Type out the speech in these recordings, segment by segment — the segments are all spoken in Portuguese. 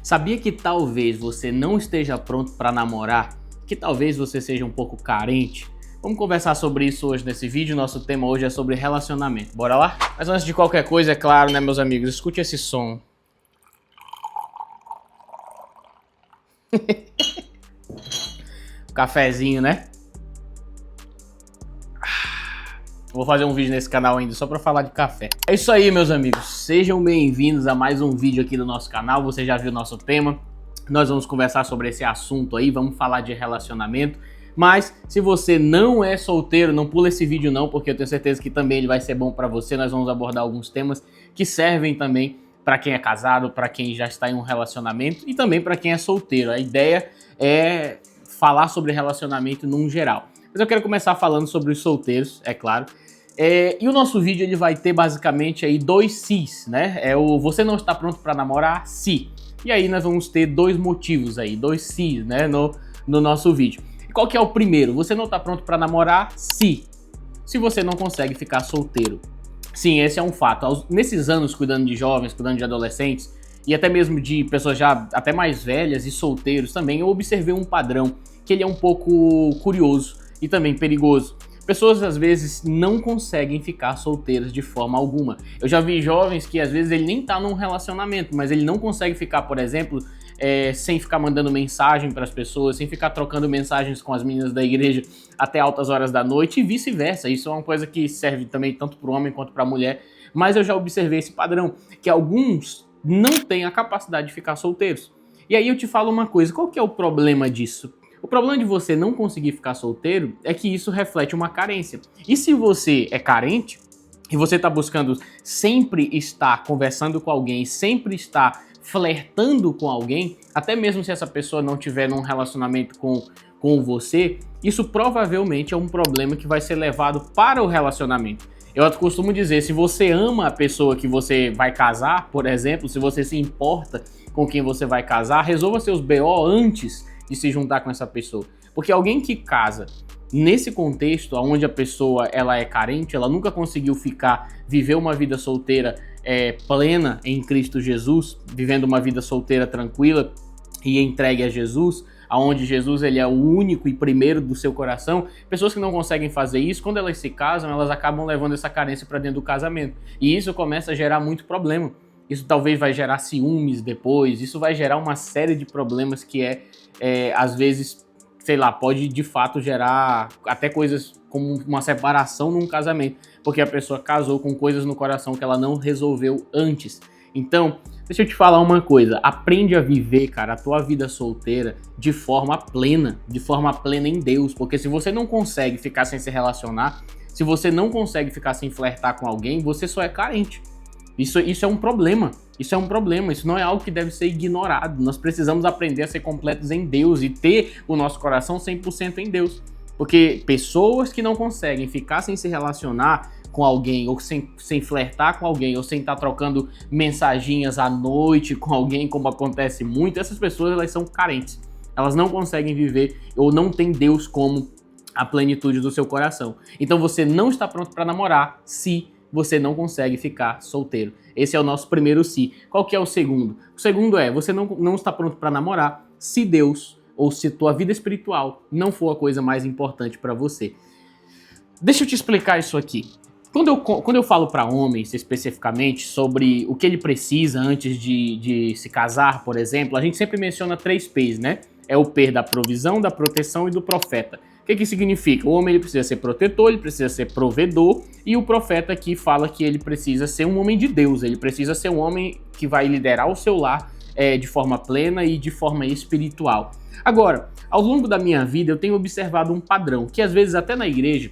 Sabia que talvez você não esteja pronto para namorar? Que talvez você seja um pouco carente? Vamos conversar sobre isso hoje nesse vídeo. Nosso tema hoje é sobre relacionamento. Bora lá? Mas antes de qualquer coisa, é claro, né, meus amigos, escute esse som. Cafezinho, né? Vou fazer um vídeo nesse canal ainda só para falar de café. É isso aí, meus amigos. Sejam bem-vindos a mais um vídeo aqui do nosso canal. Você já viu o nosso tema. Nós vamos conversar sobre esse assunto aí, vamos falar de relacionamento. Mas se você não é solteiro, não pula esse vídeo não, porque eu tenho certeza que também ele vai ser bom para você. Nós vamos abordar alguns temas que servem também para quem é casado, para quem já está em um relacionamento e também para quem é solteiro. A ideia é falar sobre relacionamento num geral. Mas eu quero começar falando sobre os solteiros, é claro. E o nosso vídeo ele vai ter basicamente aí dois sis, né? É o você não está pronto para namorar, se. E aí nós vamos ter dois motivos aí, dois sis, né, no nosso vídeo. E qual que é o primeiro? Você não está pronto para namorar, se você não consegue ficar solteiro. Sim, esse é um fato. Nesses anos cuidando de jovens, cuidando de adolescentes e até mesmo de pessoas já até mais velhas e solteiros também, eu observei um padrão que ele é um pouco curioso e também perigoso. Pessoas às vezes não conseguem ficar solteiras de forma alguma. Eu já vi jovens que às vezes ele nem tá num relacionamento, mas ele não consegue ficar, por exemplo, sem ficar mandando mensagem para as pessoas, sem ficar trocando mensagens com as meninas da igreja até altas horas da noite e vice-versa. Isso é uma coisa que serve também tanto para o homem quanto para a mulher, mas eu já observei esse padrão, que alguns não têm a capacidade de ficar solteiros. E aí eu te falo uma coisa, qual que é o problema disso? O problema de você não conseguir ficar solteiro é que isso reflete uma carência. E se você é carente e você está buscando sempre estar conversando com alguém, sempre estar flertando com alguém, até mesmo se essa pessoa não tiver num relacionamento com você, isso provavelmente é um problema que vai ser levado para o relacionamento. Eu costumo dizer, se você ama a pessoa que você vai casar, por exemplo, se você se importa com quem você vai casar, resolva seus BO antes de se juntar com essa pessoa. Porque alguém que casa nesse contexto, onde a pessoa ela é carente, ela nunca conseguiu viver uma vida solteira plena em Cristo Jesus, vivendo uma vida solteira tranquila e entregue a Jesus, onde Jesus ele é o único e primeiro do seu coração, pessoas que não conseguem fazer isso, quando elas se casam, elas acabam levando essa carência para dentro do casamento. E isso começa a gerar muito problema. Isso talvez vai gerar ciúmes depois, isso vai gerar uma série de problemas que às vezes, sei lá, pode de fato gerar até coisas como uma separação num casamento, porque a pessoa casou com coisas no coração que ela não resolveu antes. Então, deixa eu te falar uma coisa, aprende a viver, cara, a tua vida solteira de forma plena em Deus, porque se você não consegue ficar sem se relacionar, se você não consegue ficar sem flertar com alguém, você só é carente. Isso é um problema, isso não é algo que deve ser ignorado. Nós precisamos aprender a ser completos em Deus e ter o nosso coração 100% em Deus. Porque pessoas que não conseguem ficar sem se relacionar com alguém, ou sem flertar com alguém, ou sem estar trocando mensaginhas à noite com alguém, como acontece muito, essas pessoas elas são carentes. Elas não conseguem viver ou não têm Deus como a plenitude do seu coração. Então você não está pronto para namorar se você não consegue ficar solteiro. Esse é o nosso primeiro se. Qual que é o segundo? O segundo é, você não está pronto para namorar se Deus ou se tua vida espiritual não for a coisa mais importante para você. Deixa eu te explicar isso aqui. Quando eu falo para homens especificamente sobre o que ele precisa antes de se casar, por exemplo, a gente sempre menciona 3 P's, né? É o P da provisão, da proteção e do profeta. O que significa? O homem ele precisa ser protetor, ele precisa ser provedor, e o profeta aqui fala que ele precisa ser um homem de Deus, ele precisa ser um homem que vai liderar o seu lar de forma plena e de forma espiritual. Agora, ao longo da minha vida eu tenho observado um padrão, que às vezes até na igreja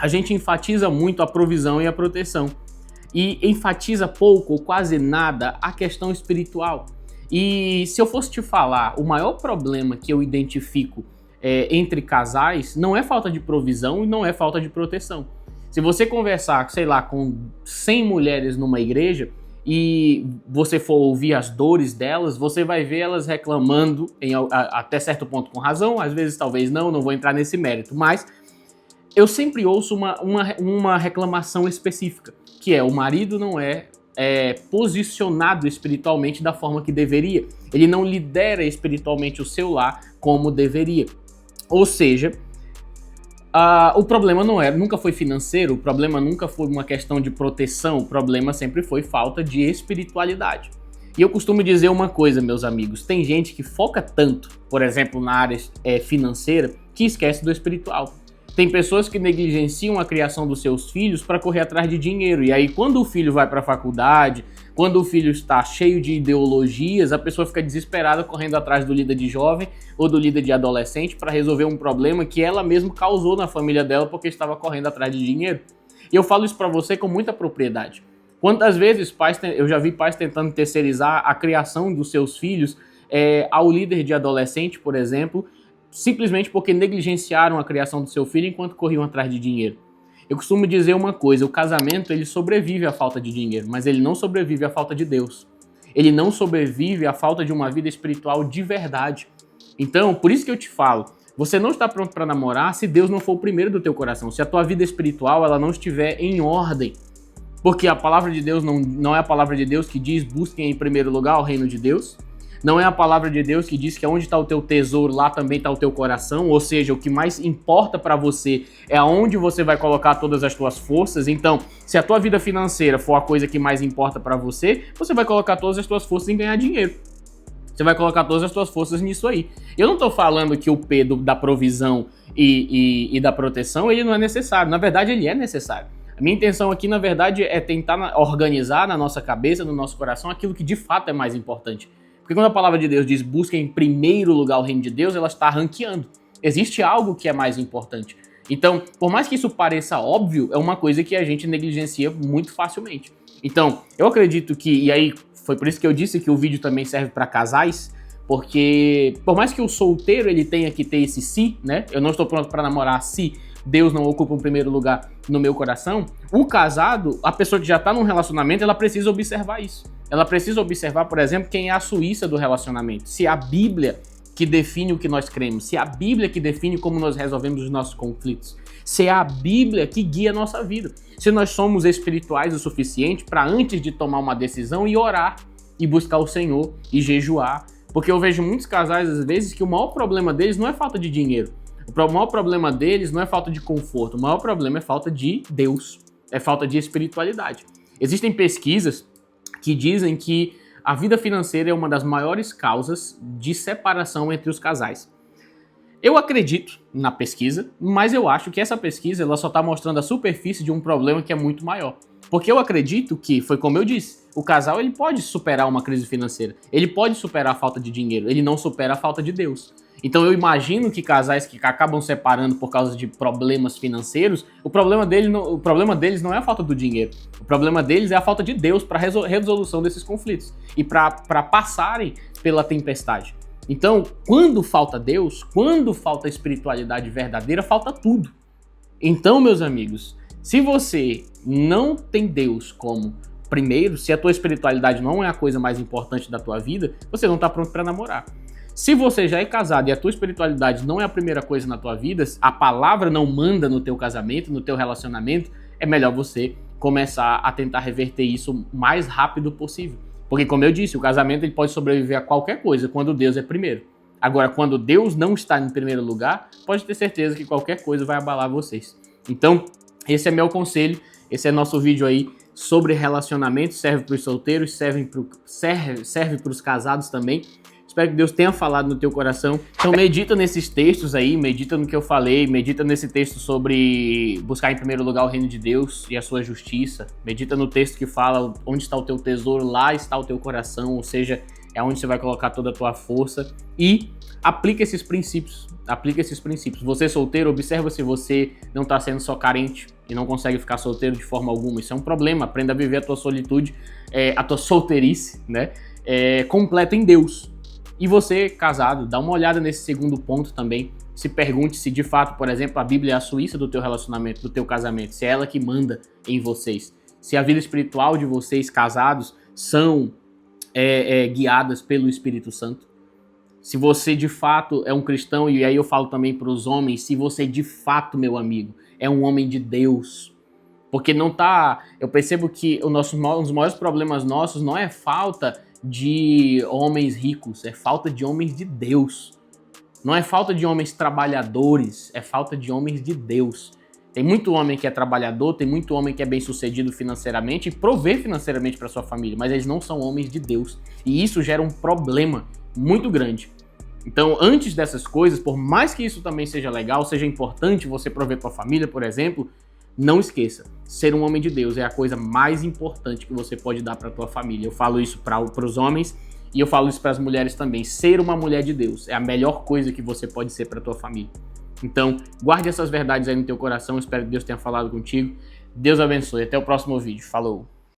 a gente enfatiza muito a provisão e a proteção, e enfatiza pouco ou quase nada a questão espiritual. E se eu fosse te falar, o maior problema que eu identifico entre casais não é falta de provisão e não é falta de proteção. Se você conversar, sei lá, com 100 mulheres numa igreja e você for ouvir as dores delas, você vai ver elas reclamando até certo ponto com razão, às vezes talvez não vou entrar nesse mérito, mas eu sempre ouço uma reclamação específica, que é o marido não é posicionado espiritualmente da forma que deveria. Ele não lidera espiritualmente o seu lar como deveria. Ou seja, o problema nunca foi financeiro, o problema nunca foi uma questão de proteção, o problema sempre foi falta de espiritualidade. E eu costumo dizer uma coisa, meus amigos, tem gente que foca tanto, por exemplo, na área financeira, que esquece do espiritual. Tem pessoas que negligenciam a criação dos seus filhos para correr atrás de dinheiro. E aí, quando o filho vai para a faculdade, quando o filho está cheio de ideologias, a pessoa fica desesperada correndo atrás do líder de jovem ou do líder de adolescente para resolver um problema que ela mesma causou na família dela porque estava correndo atrás de dinheiro. E eu falo isso para você com muita propriedade. Quantas vezes eu já vi pais tentando terceirizar a criação dos seus filhos ao líder de adolescente, por exemplo, simplesmente porque negligenciaram a criação do seu filho enquanto corriam atrás de dinheiro. Eu costumo dizer uma coisa, o casamento ele sobrevive à falta de dinheiro, mas ele não sobrevive à falta de Deus. Ele não sobrevive à falta de uma vida espiritual de verdade. Então, por isso que eu te falo, você não está pronto para namorar se Deus não for o primeiro do teu coração, se a tua vida espiritual ela não estiver em ordem. Porque a palavra de Deus não é a palavra de Deus que diz busquem em primeiro lugar o reino de Deus. Não é a palavra de Deus que diz que onde está o teu tesouro, lá também está o teu coração. Ou seja, o que mais importa para você é aonde você vai colocar todas as tuas forças. Então, se a tua vida financeira for a coisa que mais importa para você, você vai colocar todas as tuas forças em ganhar dinheiro. Você vai colocar todas as tuas forças nisso aí. Eu não estou falando que o P da provisão e da proteção, ele não é necessário. Na verdade, ele é necessário. A minha intenção aqui, na verdade, é tentar organizar na nossa cabeça, no nosso coração, aquilo que de fato é mais importante. Porque quando a palavra de Deus diz busca em primeiro lugar o reino de Deus, ela está ranqueando. Existe algo que é mais importante. Então, por mais que isso pareça óbvio, é uma coisa que a gente negligencia muito facilmente. Então, eu acredito que, e aí foi por isso que eu disse que o vídeo também serve para casais, porque por mais que o solteiro ele tenha que ter esse se, né? Eu não estou pronto para namorar se Deus não ocupa o primeiro lugar no meu coração. O casado, a pessoa que já está num relacionamento, ela precisa observar isso. Ela precisa observar, por exemplo, quem é a Suíça do relacionamento. Se é a Bíblia que define o que nós cremos, se é a Bíblia que define como nós resolvemos os nossos conflitos, se é a Bíblia que guia a nossa vida. Se nós somos espirituais o suficiente para antes de tomar uma decisão e orar e buscar o Senhor e jejuar. Porque eu vejo muitos casais, às vezes, que o maior problema deles não é falta de dinheiro. O maior problema deles não é falta de conforto, o maior problema é falta de Deus, é falta de espiritualidade. Existem pesquisas que dizem que a vida financeira é uma das maiores causas de separação entre os casais. Eu acredito na pesquisa, mas eu acho que essa pesquisa ela só está mostrando a superfície de um problema que é muito maior. Porque eu acredito que, foi como eu disse, o casal ele pode superar uma crise financeira, ele pode superar a falta de dinheiro, ele não supera a falta de Deus. Então eu imagino que casais que acabam separando por causa de problemas financeiros, o problema deles não é a falta do dinheiro. O problema deles é a falta de Deus para resolução desses conflitos e para passarem pela tempestade. Então, quando falta Deus, quando falta espiritualidade verdadeira, falta tudo. Então, meus amigos, se você não tem Deus como primeiro, se a tua espiritualidade não é a coisa mais importante da tua vida, você não está pronto para namorar. Se você já é casado e a tua espiritualidade não é a primeira coisa na tua vida, a palavra não manda no teu casamento, no teu relacionamento, é melhor você começar a tentar reverter isso o mais rápido possível. Porque, como eu disse, o casamento ele pode sobreviver a qualquer coisa quando Deus é primeiro. Agora, quando Deus não está em primeiro lugar, pode ter certeza que qualquer coisa vai abalar vocês. Então, esse é meu conselho, esse é nosso vídeo aí sobre relacionamento, serve para os solteiros, serve para os casados também. Espero que Deus tenha falado no teu coração. Então medita nesses textos aí, medita no que eu falei, medita nesse texto sobre buscar em primeiro lugar o reino de Deus e a sua justiça. Medita no texto que fala onde está o teu tesouro, lá está o teu coração, ou seja, é onde você vai colocar toda a tua força. E aplica esses princípios, Você solteiro, observa se você não está sendo só carente e não consegue ficar solteiro de forma alguma. Isso é um problema, aprenda a viver a tua solitude, a tua solteirice, né? Completa em Deus. E você, casado, dá uma olhada nesse segundo ponto também. Se pergunte se de fato, por exemplo, a Bíblia é a Suíça do teu relacionamento, do teu casamento. Se é ela que manda em vocês. Se a vida espiritual de vocês, casados, são guiadas pelo Espírito Santo. Se você de fato é um cristão, e aí eu falo também para os homens, se você de fato, meu amigo, é um homem de Deus. Porque não tá... Eu percebo que um dos maiores problemas nossos não é falta de homens ricos, é falta de homens de Deus. Não é falta de homens trabalhadores, é falta de homens de Deus. Tem muito homem que é trabalhador, tem muito homem que é bem-sucedido financeiramente e provê financeiramente para sua família, mas eles não são homens de Deus. E isso gera um problema muito grande. Então, antes dessas coisas, por mais que isso também seja legal, seja importante você prover para a família, por exemplo, não esqueça, ser um homem de Deus é a coisa mais importante que você pode dar para a tua família. Eu falo isso para os homens e eu falo isso para as mulheres também. Ser uma mulher de Deus é a melhor coisa que você pode ser para a tua família. Então, guarde essas verdades aí no teu coração. Espero que Deus tenha falado contigo. Deus abençoe. Até o próximo vídeo. Falou!